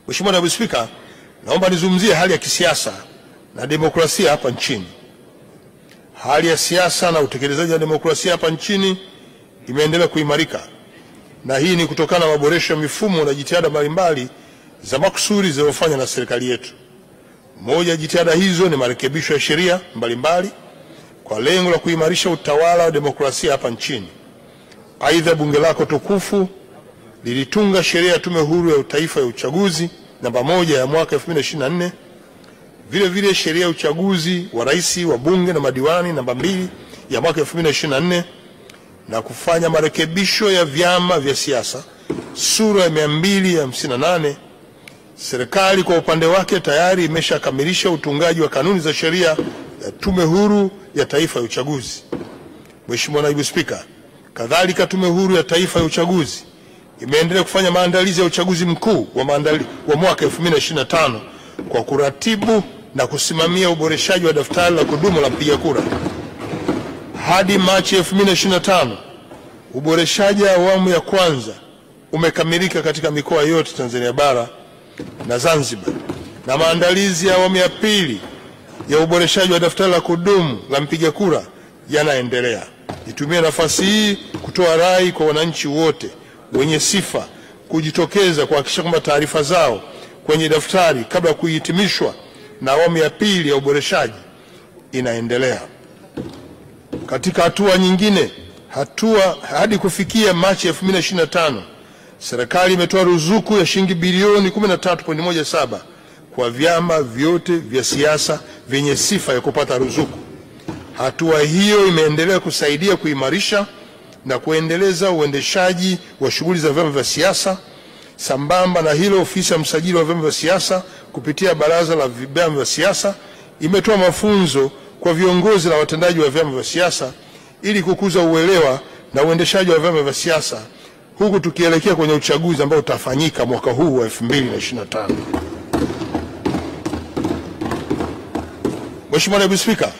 Mheshimiwa Naibu Spika, naomba nizungumzie hali ya kisiasa na demokrasia hapa nchini. Hali ya siasa na utekelezaji wa demokrasia hapa nchini imeendelea kuimarika, na hii ni kutokana na maboresho ya mifumo na jitihada mbalimbali za makusudi zinazofanywa na serikali yetu. Moja ya jitihada hizo ni marekebisho ya sheria mbalimbali kwa lengo la kuimarisha utawala wa demokrasia hapa nchini. Aidha, bunge lako tukufu lilitunga sheria ya Tume Huru ya Taifa ya Uchaguzi namba 1 ya mwaka 2024, vile vile sheria ya uchaguzi wa rais, wa bunge na madiwani namba 2 ya mwaka 2024, na kufanya marekebisho ya vyama vya siasa sura ya 258. Serikali kwa upande wake tayari imeshakamilisha utungaji wa kanuni za sheria ya Tume Huru ya Taifa ya Uchaguzi. Mheshimiwa Naibu Spika, kadhalika Tume Huru ya Taifa ya Uchaguzi imeendelea kufanya maandalizi ya uchaguzi mkuu wa mwaka 2025 kwa kuratibu na kusimamia uboreshaji wa daftari la kudumu la mpiga kura. Hadi Machi 2025, uboreshaji wa awamu ya kwanza umekamilika katika mikoa yote Tanzania bara na Zanzibar, na maandalizi ya awamu ya pili ya uboreshaji wa daftari la kudumu la mpiga kura yanaendelea. Nitumie nafasi hii kutoa rai kwa wananchi wote wenye sifa kujitokeza kuhakikisha kwamba taarifa zao kwenye daftari kabla ya kuhitimishwa na awamu ya pili ya uboreshaji inaendelea. Katika hatua nyingine, hadi kufikia Machi 2025, serikali imetoa ruzuku ya shilingi bilioni 13.17 kwa vyama vyote vya siasa vyenye sifa ya kupata ruzuku. Hatua hiyo imeendelea kusaidia kuimarisha na kuendeleza uendeshaji wa shughuli za vyama vya siasa. Sambamba na hilo, ofisi ya msajili wa vyama vya siasa kupitia baraza la vyama vya siasa imetoa mafunzo kwa viongozi na watendaji wa vyama vya siasa ili kukuza uelewa na uendeshaji wa vyama vya siasa, huku tukielekea kwenye uchaguzi ambao utafanyika mwaka huu wa 2025. Mheshimiwa Naibu Spika,